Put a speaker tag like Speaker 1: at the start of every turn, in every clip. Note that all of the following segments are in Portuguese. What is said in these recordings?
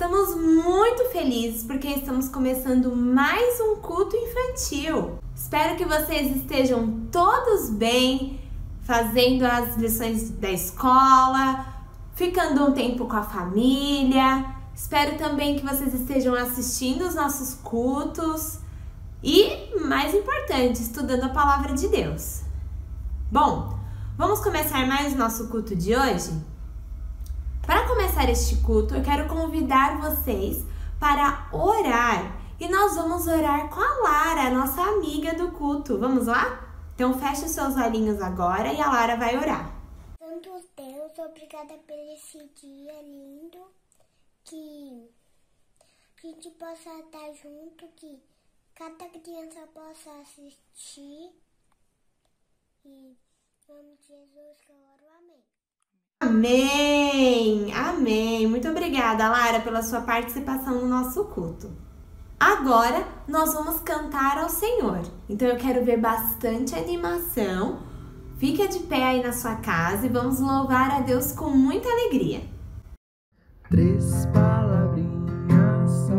Speaker 1: Estamos muito felizes porque estamos começando mais um culto infantil. Espero que vocês estejam todos bem, fazendo as lições da escola, ficando um tempo com a família. Espero também que vocês estejam assistindo os nossos cultos e, mais importante, estudando a palavra de Deus. Bom, vamos começar mais o nosso culto de hoje? Para começar este culto, eu quero convidar vocês para orar. E nós vamos orar com a Lara, a nossa amiga do culto. Vamos lá? Então feche os seus olhinhos agora e a Lara vai orar.
Speaker 2: Santo Deus, obrigada por esse dia lindo. Que a gente possa estar junto, que cada criança possa assistir. E em nome de Jesus que eu oro, amém.
Speaker 1: Amém! Amém! Muito obrigada, Lara, pela sua participação no nosso culto. Agora, nós vamos cantar ao Senhor. Então, eu quero ver bastante animação. Fica de pé aí na sua casa e vamos louvar a Deus com muita alegria.
Speaker 3: 3 palavrinhas só,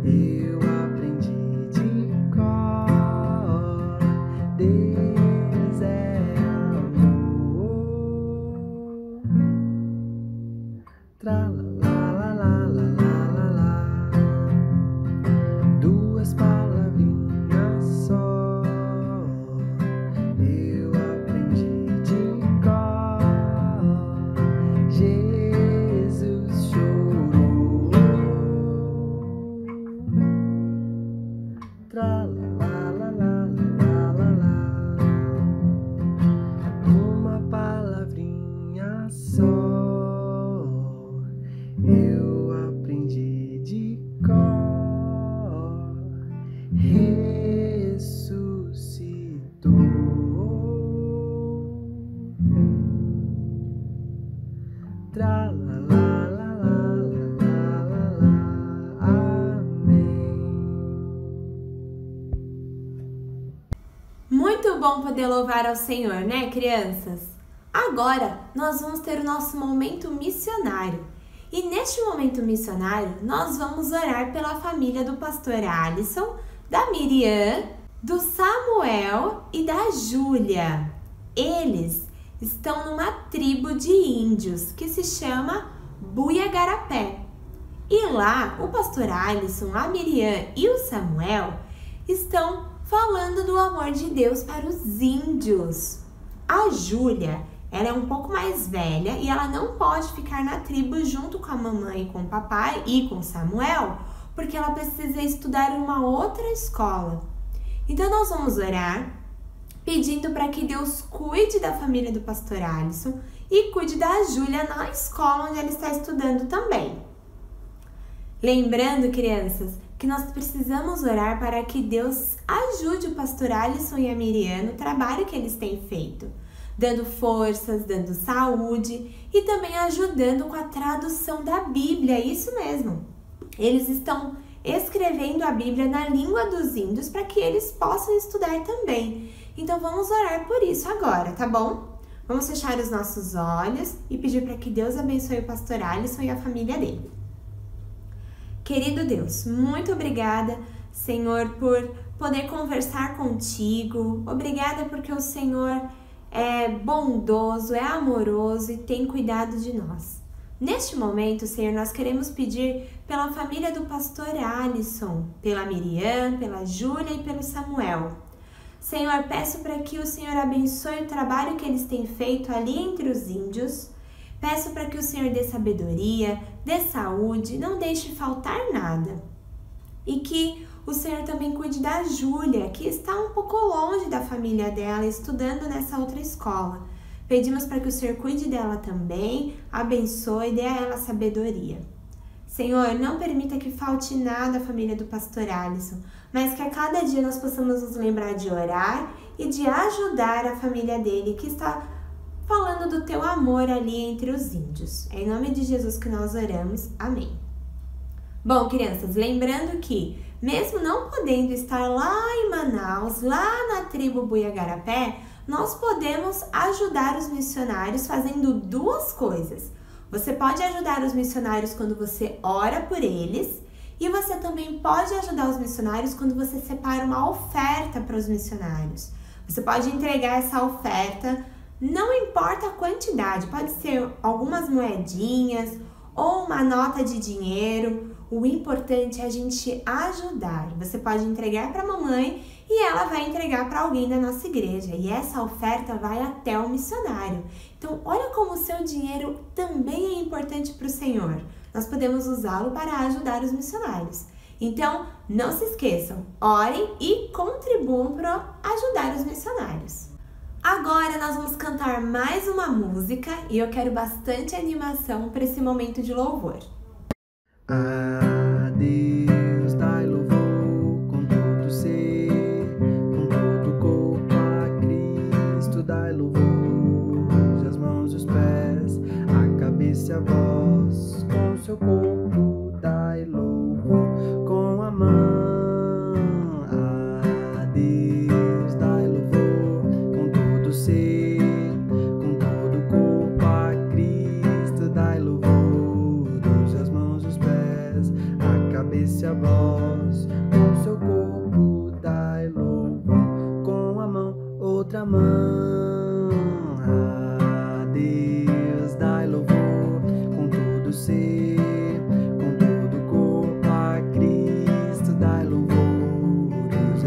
Speaker 3: eu aprendi de cor. Deus é amor. Tralalalalalalala. 2 palavrinhas só, eu aprendi de cor. Jesus chorou. Tralalalalalalala. Uma palavrinha só, eu aprendi de cor. Ressuscitou. Amém.
Speaker 1: Muito bom poder louvar ao Senhor, né, crianças? Agora, nós vamos ter o nosso momento missionário. E neste momento missionário, nós vamos orar pela família do pastor Alisson, da Miriam, do Samuel e da Júlia. Eles estão numa tribo de índios que se chama Buiagarapé. E lá, o pastor Alisson, a Miriam e o Samuel estão falando do amor de Deus para os índios. A Júlia, ela é um pouco mais velha e ela não pode ficar na tribo junto com a mamãe e com o papai e com Samuel, porque ela precisa estudar em uma outra escola. Então nós vamos orar pedindo para que Deus cuide da família do pastor Alisson e cuide da Júlia na escola onde ela está estudando também. Lembrando, crianças, que nós precisamos orar para que Deus ajude o pastor Alisson e a Miriam no trabalho que eles têm feito, dando forças, dando saúde e também ajudando com a tradução da Bíblia, isso mesmo. Eles estão escrevendo a Bíblia na língua dos índios para que eles possam estudar também. Então vamos orar por isso agora, tá bom? Vamos fechar os nossos olhos e pedir para que Deus abençoe o pastor Alisson e a família dele. Querido Deus, muito obrigada, Senhor, por poder conversar contigo. Obrigada porque o Senhor é bondoso, é amoroso e tem cuidado de nós. Neste momento, Senhor, nós queremos pedir pela família do pastor Alisson, pela Miriam, pela Júlia e pelo Samuel. Senhor, peço para que o Senhor abençoe o trabalho que eles têm feito ali entre os índios. Peço para que o Senhor dê sabedoria, dê saúde, não deixe faltar nada. E que o Senhor também cuide da Júlia, que está um pouco longe da família dela, estudando nessa outra escola. Pedimos para que o Senhor cuide dela também, abençoe e dê a ela sabedoria. Senhor, não permita que falte nada à família do pastor Alisson, mas que a cada dia nós possamos nos lembrar de orar e de ajudar a família dele, que está falando do teu amor ali entre os índios. É em nome de Jesus que nós oramos. Amém. Bom, crianças, lembrando que, mesmo não podendo estar lá em Manaus, lá na tribo Buiagarapé, nós podemos ajudar os missionários fazendo duas coisas. Você pode ajudar os missionários quando você ora por eles, e você também pode ajudar os missionários quando você separa uma oferta para os missionários. Você pode entregar essa oferta, não importa a quantidade, pode ser algumas moedinhas ou uma nota de dinheiro. O importante é a gente ajudar. Você pode entregar para a mamãe e ela vai entregar para alguém da nossa igreja. E essa oferta vai até o missionário. Então, olha como o seu dinheiro também é importante para o Senhor. Nós podemos usá-lo para ajudar os missionários. Então, não se esqueçam, orem e contribuam para ajudar os missionários. Agora nós vamos cantar mais uma música e eu quero bastante animação para esse momento de louvor.
Speaker 3: A Deus dai louvor com todo ser, com todo o corpo a Cristo dai louvor, as mãos e os pés, a cabeça e a voz, com seu corpo dai louvor, com a mão. A Deus dai louvor com todo ser, com todo o corpo a Cristo dai louvor, as mãos e os pés, a cabeça e a voz, com seu corpo dai louvor, com a mão, outra mão. A Deus dai louvor com todo ser, com todo o corpo a Cristo dai louvor,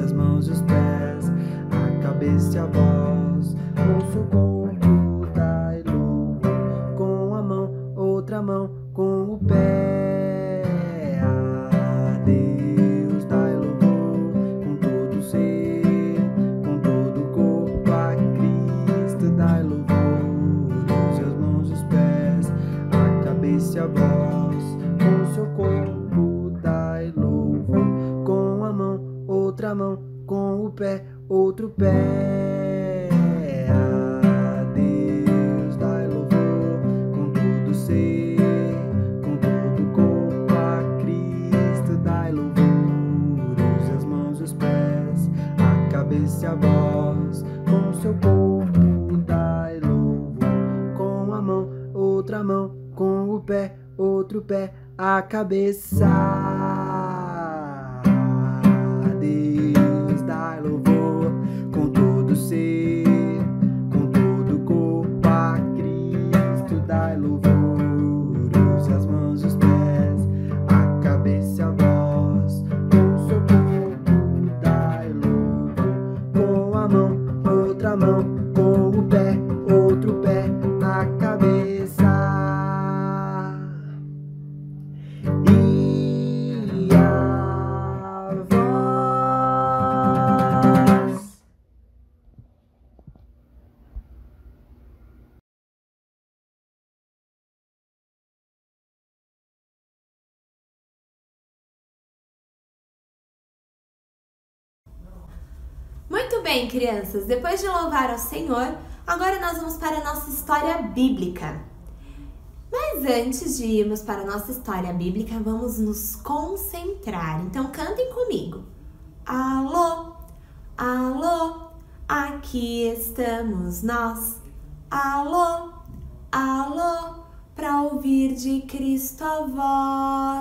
Speaker 3: as mãos e os pés, a cabeça e a voz, com seu corpo dai louvor, com a mão, outra mão, com o pé. A Deus dai louvor com todo ser, com todo o corpo a Cristo dai louvor, as mãos e os pés, a cabeça e a voz, com seu corpo dai louvor, com a mão, outra mão, com o pé, outro pé. A Deus dai louvor com todo ser, com todo o corpo a Cristo dai louvor, as mãos e os pés, a cabeça e a voz, com seu corpo dai louvor, com a mão, outra mão, com o pé, outro pé, a cabeça. A Deus dai louvor com todo ser, com todo o corpo a Cristo dai louvor, as mãos e os pés, a cabeça e a voz, com seu corpo dai louvor, com a mão, outra mão, com o pé, outro pé, a cabeça. E a voz.
Speaker 1: Muito bem, crianças, depois de louvar ao Senhor, agora nós vamos para a nossa história bíblica. Mas antes de irmos para a nossa história bíblica, vamos nos concentrar. Então cantem comigo. Alô, alô, aqui estamos nós. Alô, alô, para ouvir de Cristo a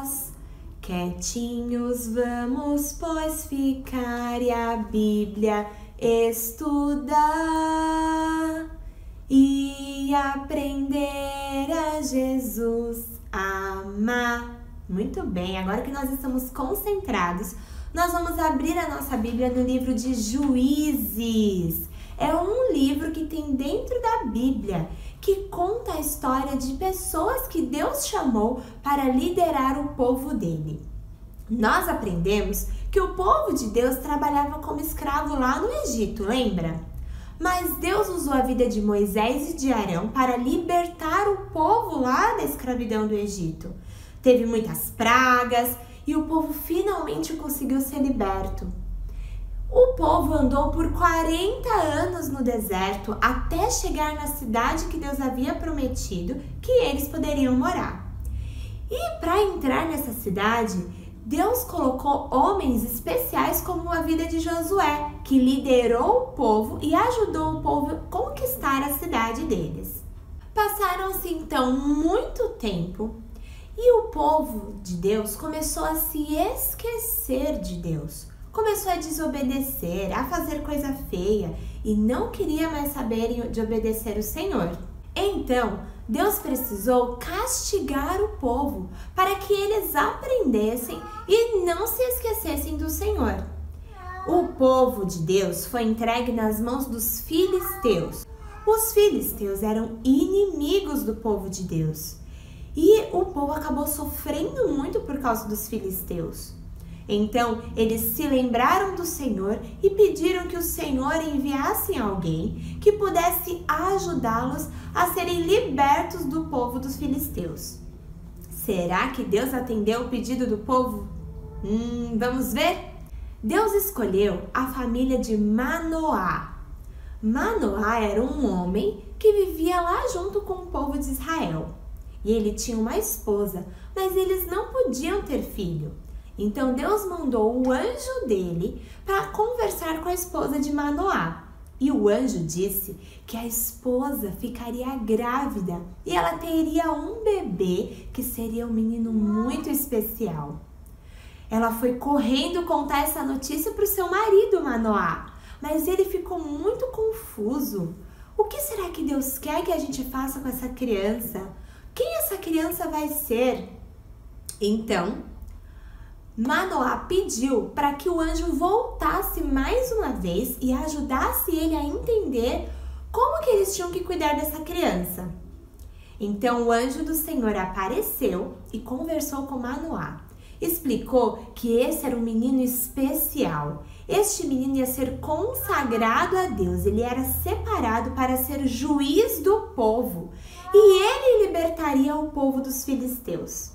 Speaker 1: voz. Quietinhos vamos, pois, ficar e a Bíblia estudar e aprender a Jesus amar. Muito bem, agora que nós estamos concentrados, nós vamos abrir a nossa Bíblia no livro de Juízes. É um livro que tem dentro da Bíblia, que conta a história de pessoas que Deus chamou para liderar o povo dele. Nós aprendemos que o povo de Deus trabalhava como escravo lá no Egito, lembra? Mas Deus usou a vida de Moisés e de Arão para libertar o povo lá da escravidão do Egito. Teve muitas pragas e o povo finalmente conseguiu ser liberto. O povo andou por 40 anos no deserto até chegar na cidade que Deus havia prometido que eles poderiam morar. E para entrar nessa cidade, Deus colocou homens especiais como a vida de Josué, que liderou o povo e ajudou o povo a conquistar a cidade deles. Passaram-se então muito tempo e o povo de Deus começou a se esquecer de Deus. Começou a desobedecer, a fazer coisa feia e não queria mais saber de obedecer o Senhor. Então, Deus precisou castigar o povo para que eles aprendessem e não se esquecessem do Senhor. O povo de Deus foi entregue nas mãos dos filisteus. Os filisteus eram inimigos do povo de Deus e o povo acabou sofrendo muito por causa dos filisteus. Então, eles se lembraram do Senhor e pediram que o Senhor enviasse alguém que pudesse ajudá-los a serem libertos do povo dos filisteus. Será que Deus atendeu o pedido do povo? Vamos ver? Deus escolheu a família de Manoá. Manoá era um homem que vivia lá junto com o povo de Israel. E ele tinha uma esposa, mas eles não podiam ter filho. Então Deus mandou o anjo dele para conversar com a esposa de Manoá. E o anjo disse que a esposa ficaria grávida e ela teria um bebê que seria um menino muito especial. Ela foi correndo contar essa notícia para o seu marido Manoá, mas ele ficou muito confuso. O que será que Deus quer que a gente faça com essa criança? Quem essa criança vai ser? Então, Manoá pediu para que o anjo voltasse mais uma vez e ajudasse ele a entender como que eles tinham que cuidar dessa criança. Então o anjo do Senhor apareceu e conversou com Manoá. Explicou que esse era um menino especial. Este menino ia ser consagrado a Deus. Ele era separado para ser juiz do povo. E ele libertaria o povo dos filisteus.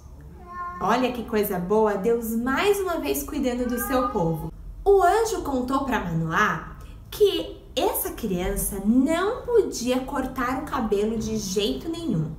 Speaker 1: Olha que coisa boa, Deus mais uma vez cuidando do seu povo. O anjo contou para Manoá que essa criança não podia cortar o cabelo de jeito nenhum.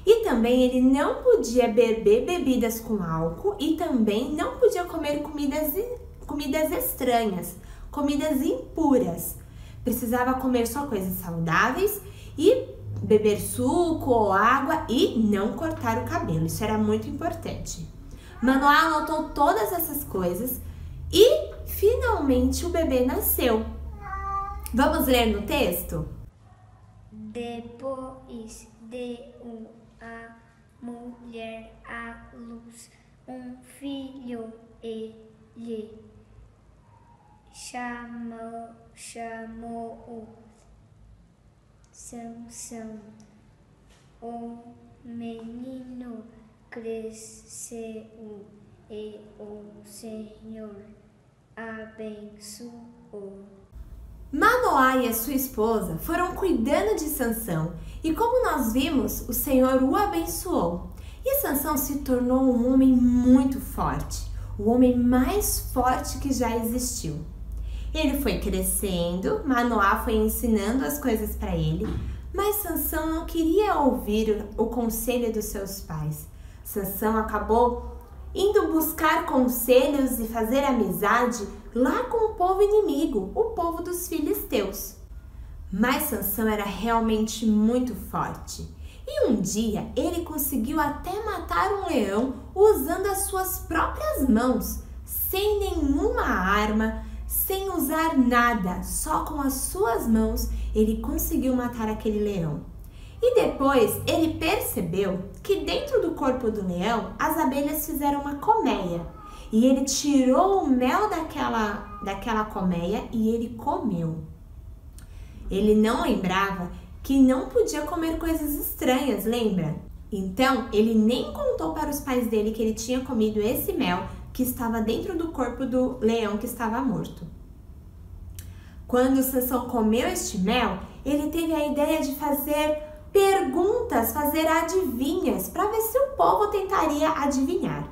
Speaker 1: E também ele não podia beber bebidas com álcool e também não podia comer comidas estranhas, comidas impuras. Precisava comer só coisas saudáveis e beber suco ou água e não cortar o cabelo. Isso era muito importante. Manoá anotou todas essas coisas e finalmente o bebê nasceu. Vamos ler no texto?
Speaker 2: Depois deu a mulher à luz filho e lhe chamou-o Sansão. O menino cresceu e o Senhor abençoou.
Speaker 1: Manoá e a sua esposa foram cuidando de Sansão e, como nós vimos, o Senhor o abençoou. E Sansão se tornou um homem muito forte, o homem mais forte que já existiu. Ele foi crescendo, Manoá foi ensinando as coisas para ele, mas Sansão não queria ouvir o conselho dos seus pais. Sansão acabou indo buscar conselhos e fazer amizade lá com o povo inimigo, o povo dos filisteus. Mas Sansão era realmente muito forte. E um dia ele conseguiu até matar um leão usando as suas próprias mãos, sem nenhuma arma, sem usar nada, só com as suas mãos ele conseguiu matar aquele leão. E depois ele percebeu que dentro do corpo do leão as abelhas fizeram uma colmeia. E ele tirou o mel daquela colmeia e ele comeu. Ele não lembrava que não podia comer coisas estranhas, lembra? Então ele nem contou para os pais dele que ele tinha comido esse mel que estava dentro do corpo do leão que estava morto. Quando Sansão comeu este mel, ele teve a ideia de fazer perguntas, fazer adivinhas, para ver se o povo tentaria adivinhar.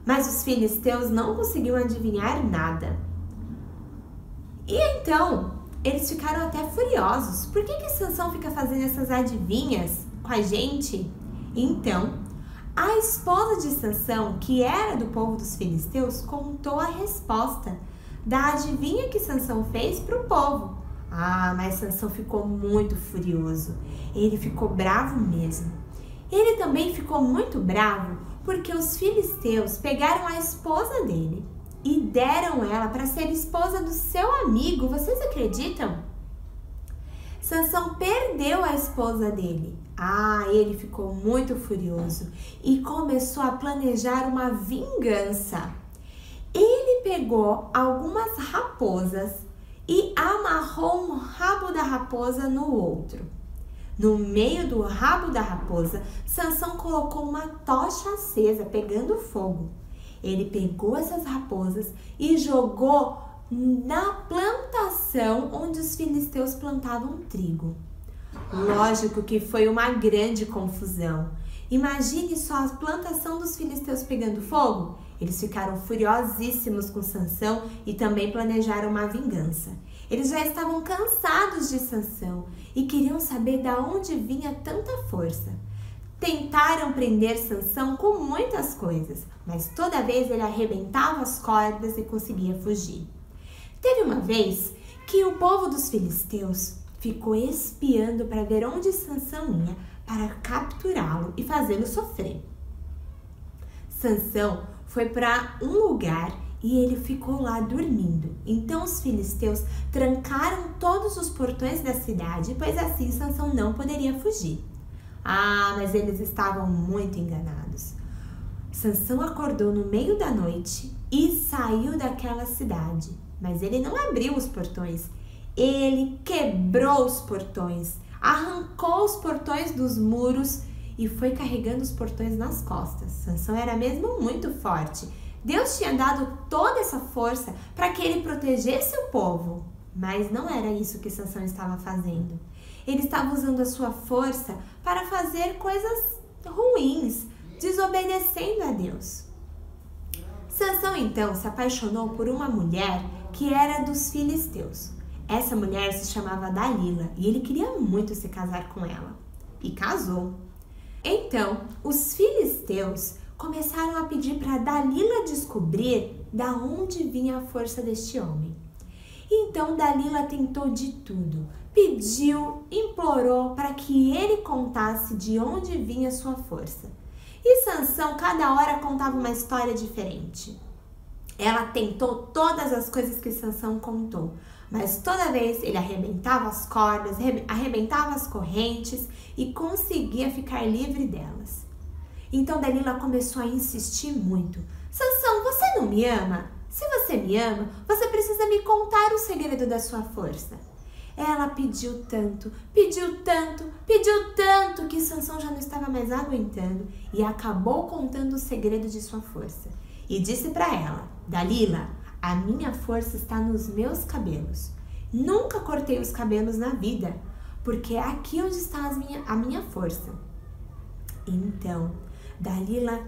Speaker 1: Mas os filisteus não conseguiam adivinhar nada. E então, eles ficaram até furiosos. Por que Sansão fica fazendo essas adivinhas com a gente? Então, a esposa de Sansão, que era do povo dos filisteus, contou a resposta da adivinha que Sansão fez para o povo. Mas Sansão ficou muito furioso. Ele ficou bravo mesmo. Ele também ficou muito bravo porque os filisteus pegaram a esposa dele e deram ela para ser esposa do seu amigo. Vocês acreditam? Sansão perdeu a esposa dele. Ele ficou muito furioso e começou a planejar uma vingança. Ele pegou algumas raposas e amarrou um rabo da raposa no outro. No meio do rabo da raposa, Sansão colocou uma tocha acesa pegando fogo. Ele pegou essas raposas e jogou na plantação onde os filisteus plantavam trigo. Lógico que foi uma grande confusão. Imagine só a plantação dos filisteus pegando fogo. Eles ficaram furiosíssimos com Sansão e também planejaram uma vingança. Eles já estavam cansados de Sansão e queriam saber de onde vinha tanta força. Tentaram prender Sansão com muitas coisas, mas toda vez ele arrebentava as cordas e conseguia fugir. Teve uma vez que o povo dos filisteus ficou espiando para ver onde Sansão ia para capturá-lo e fazê-lo sofrer. Sansão foi para um lugar e ele ficou lá dormindo. Então os filisteus trancaram todos os portões da cidade, pois assim Sansão não poderia fugir. Mas eles estavam muito enganados. Sansão acordou no meio da noite e saiu daquela cidade, mas ele não abriu os portões. Ele quebrou os portões, arrancou os portões dos muros e foi carregando os portões nas costas. Sansão era mesmo muito forte. Deus tinha dado toda essa força para que ele protegesse o povo, mas não era isso que Sansão estava fazendo. Ele estava usando a sua força para fazer coisas ruins, desobedecendo a Deus. Sansão então se apaixonou por uma mulher que era dos filisteus. Essa mulher se chamava Dalila e ele queria muito se casar com ela. E casou. Então, os filisteus começaram a pedir para Dalila descobrir da onde vinha a força deste homem. Então Dalila tentou de tudo, pediu, implorou para que ele contasse de onde vinha sua força. E Sansão cada hora contava uma história diferente. Ela tentou todas as coisas que Sansão contou, mas toda vez ele arrebentava as cordas, arrebentava as correntes e conseguia ficar livre delas. Então Dalila começou a insistir muito. Sansão, você não me ama? Se você me ama, você precisa me contar o segredo da sua força. Ela pediu tanto que Sansão já não estava mais aguentando e acabou contando o segredo de sua força. E disse para ela: Dalila, a minha força está nos meus cabelos. Nunca cortei os cabelos na vida, porque é aqui onde está a minha força. Então, Dalila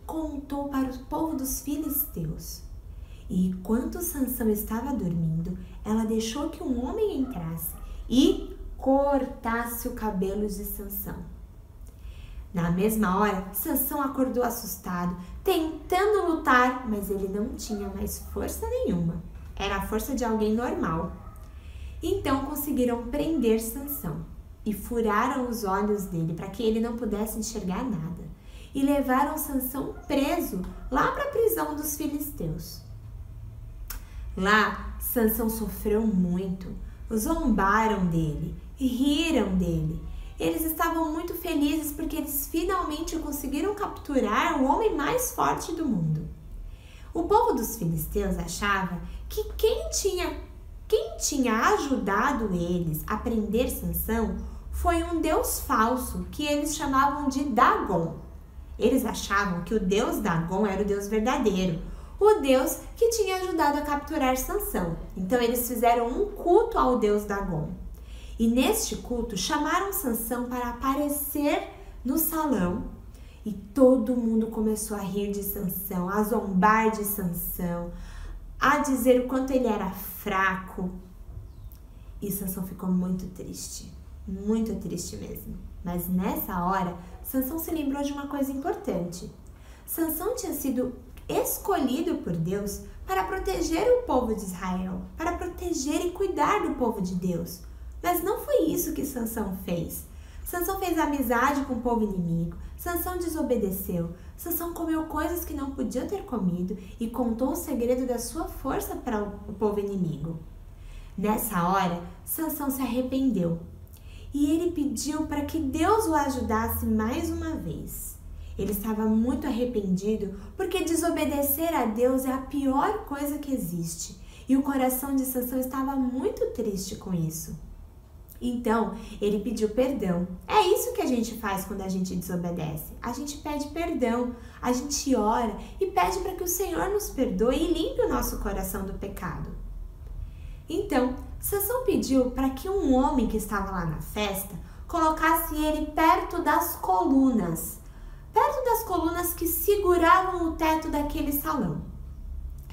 Speaker 1: contou para o povo dos filisteus. E enquanto Sansão estava dormindo, ela deixou que um homem entrasse e cortasse o cabelo de Sansão. Na mesma hora, Sansão acordou assustado, tentando lutar, mas ele não tinha mais força nenhuma. Era a força de alguém normal. Então conseguiram prender Sansão e furaram os olhos dele para que ele não pudesse enxergar nada. E levaram Sansão preso lá para a prisão dos filisteus. Lá, Sansão sofreu muito, zombaram dele e riram dele. Eles estavam muito felizes porque eles finalmente conseguiram capturar o homem mais forte do mundo. O povo dos filisteus achava que quem tinha ajudado eles a prender Sansão foi um deus falso que eles chamavam de Dagon. Eles achavam que o deus Dagon era o deus verdadeiro, o deus que tinha ajudado a capturar Sansão. Então eles fizeram um culto ao deus Dagon. E neste culto chamaram Sansão para aparecer no salão e todo mundo começou a rir de Sansão, a zombar de Sansão, a dizer o quanto ele era fraco. E Sansão ficou muito triste mesmo. Mas nessa hora, Sansão se lembrou de uma coisa importante. Sansão tinha sido escolhido por Deus para proteger o povo de Israel, para proteger e cuidar do povo de Deus. Mas não foi isso que Sansão fez. Sansão fez amizade com o povo inimigo. Sansão desobedeceu. Sansão comeu coisas que não podia ter comido e contou o segredo da sua força para o povo inimigo. Nessa hora, Sansão se arrependeu e ele pediu para que Deus o ajudasse mais uma vez. Ele estava muito arrependido porque desobedecer a Deus é a pior coisa que existe e o coração de Sansão estava muito triste com isso. Então, ele pediu perdão. É isso que a gente faz quando a gente desobedece. A gente pede perdão, a gente ora e pede para que o Senhor nos perdoe e limpe o nosso coração do pecado. Então, Sansão pediu para que um homem que estava lá na festa colocasse ele perto das colunas que seguravam o teto daquele salão.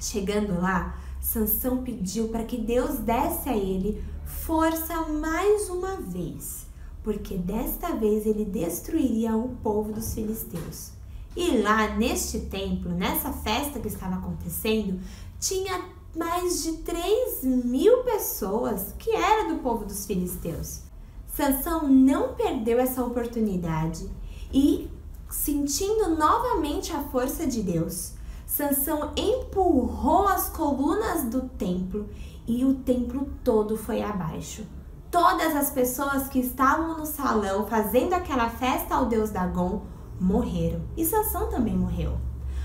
Speaker 1: Chegando lá, Sansão pediu para que Deus desse a ele força mais uma vez, porque desta vez ele destruiria o povo dos filisteus. E lá neste templo, nessa festa que estava acontecendo, tinha mais de 3.000 pessoas que eram do povo dos filisteus. Sansão não perdeu essa oportunidade e, sentindo novamente a força de Deus, Sansão empurrou as colunas do templo e o templo todo foi abaixo. Todas as pessoas que estavam no salão fazendo aquela festa ao deus Dagom morreram. E Sansão também morreu.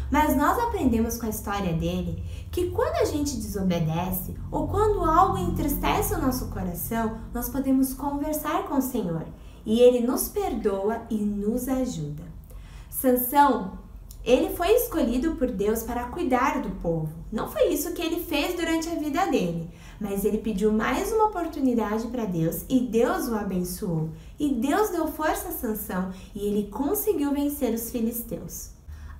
Speaker 1: Mas nós aprendemos com a história dele que quando a gente desobedece ou quando algo entristece o nosso coração, nós podemos conversar com o Senhor e Ele nos perdoa e nos ajuda. Sansão, ele foi escolhido por Deus para cuidar do povo. Não foi isso que ele fez durante a vida dele, mas ele pediu mais uma oportunidade para Deus e Deus o abençoou. E Deus deu força a Sansão e ele conseguiu vencer os filisteus.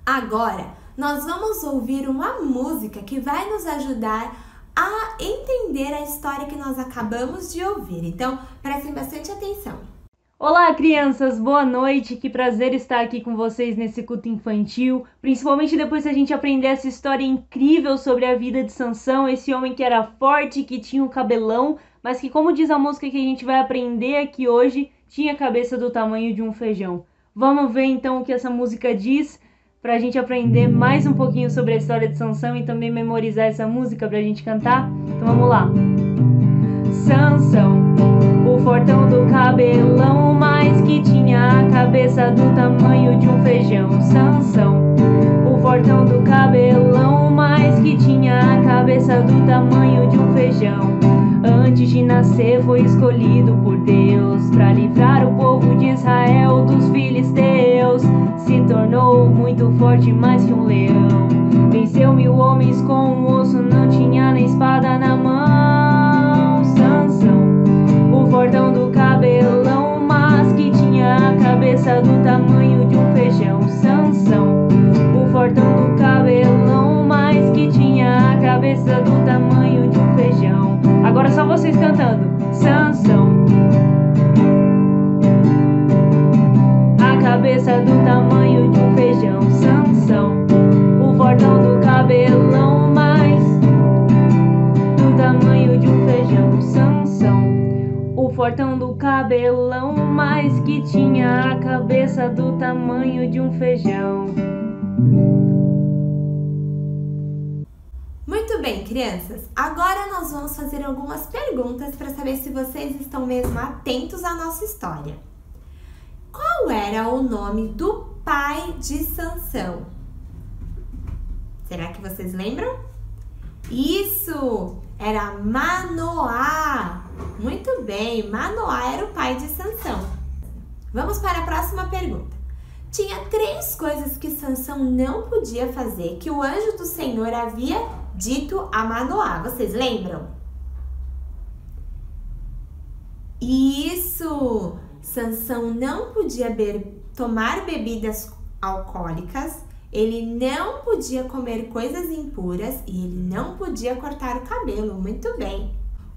Speaker 1: Agora, nós vamos ouvir uma música que vai nos ajudar a entender a história que nós acabamos de ouvir. Então, prestem bastante atenção.
Speaker 4: Olá, crianças! Boa noite! Que prazer estar aqui com vocês nesse culto infantil, principalmente depois que a gente aprender essa história incrível sobre a vida de Sansão, esse homem que era forte, que tinha um cabelão, mas que, como diz a música que a gente vai aprender aqui hoje, tinha a cabeça do tamanho de um feijão. Vamos ver então o que essa música diz, para a gente aprender mais um pouquinho sobre a história de Sansão e também memorizar essa música para a gente cantar? Então vamos lá! Sansão, o fortão do cabelão, mas que tinha a cabeça do tamanho de um feijão. Sansão, o fortão do cabelão, mas que tinha a cabeça do tamanho de um feijão. Antes de nascer foi escolhido por Deus para livrar o povo de Israel dos filisteus. Se tornou muito forte, mais que um leão. Venceu 1000 homens com um osso, não tinha nem espada na mão. Sansão, o fortão do cabelão, mas que tinha a cabeça do tamanho de um feijão. Sansão, o fortão do cabelão, mas que tinha a cabeça do tamanho de um feijão. Agora só vocês cantando. Sansão, a cabeça do tamanho de um feijão. Sansão, o fortão do cabelão, mas do tamanho de um feijão. Sansão, o fortão do cabelão, mas que tinha a cabeça do tamanho de um feijão.
Speaker 1: Muito bem, crianças. Agora nós vamos fazer algumas perguntas para saber se vocês estão mesmo atentos à nossa história. Qual era o nome do pai de Sansão? Será que vocês lembram? Isso! Era Manoá! Muito bem, Manoá era o pai de Sansão. Vamos para a próxima pergunta. Tinha 3 coisas que Sansão não podia fazer que o anjo do Senhor havia dito a Manoá. Vocês lembram? Isso! Sansão não podia tomar bebidas alcoólicas, ele não podia comer coisas impuras e ele não podia cortar o cabelo. Muito bem.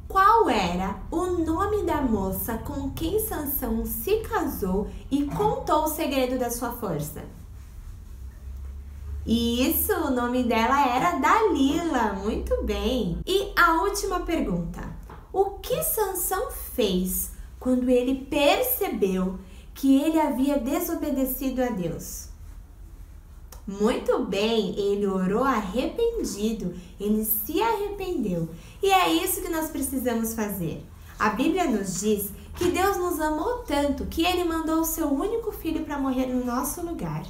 Speaker 1: Qual era o nome da moça com quem Sansão se casou e contou o segredo da sua força? Isso, o nome dela era Dalila. Muito bem. E a última pergunta. O que Sansão fez quando ele percebeu que ele havia desobedecido a Deus? Muito bem, ele orou arrependido, ele se arrependeu. E é isso que nós precisamos fazer. A Bíblia nos diz que Deus nos amou tanto que ele mandou o seu único filho para morrer no nosso lugar.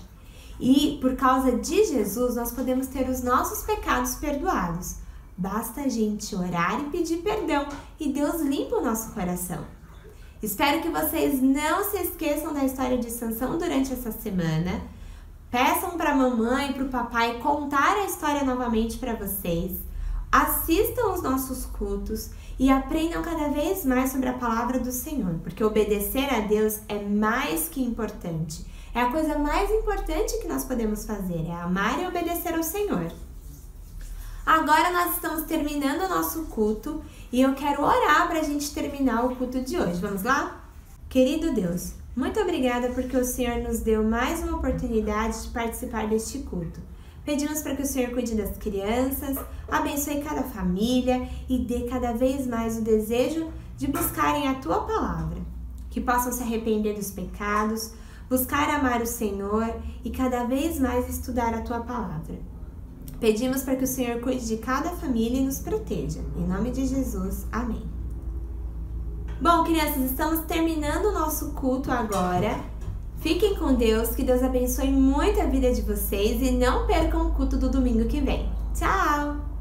Speaker 1: E por causa de Jesus, nós podemos ter os nossos pecados perdoados. Basta a gente orar e pedir perdão e Deus limpa o nosso coração. Espero que vocês não se esqueçam da história de Sansão durante essa semana. Peçam para a mamãe e para o papai contar a história novamente para vocês. Assistam os nossos cultos e aprendam cada vez mais sobre a palavra do Senhor, porque obedecer a Deus é mais que importante. É a coisa mais importante que nós podemos fazer, é amar e obedecer ao Senhor. Agora nós estamos terminando o nosso culto e eu quero orar para a gente terminar o culto de hoje. Vamos lá? Querido Deus, muito obrigada porque o Senhor nos deu mais uma oportunidade de participar deste culto. Pedimos para que o Senhor cuide das crianças, abençoe cada família e dê cada vez mais o desejo de buscarem a Tua palavra. Que possam se arrepender dos pecados, buscar amar o Senhor e cada vez mais estudar a Tua palavra. Pedimos para que o Senhor cuide de cada família e nos proteja. Em nome de Jesus, amém. Bom, crianças, estamos terminando o nosso culto agora. Fiquem com Deus, que Deus abençoe muito a vida de vocês e não percam o culto do domingo que vem. Tchau!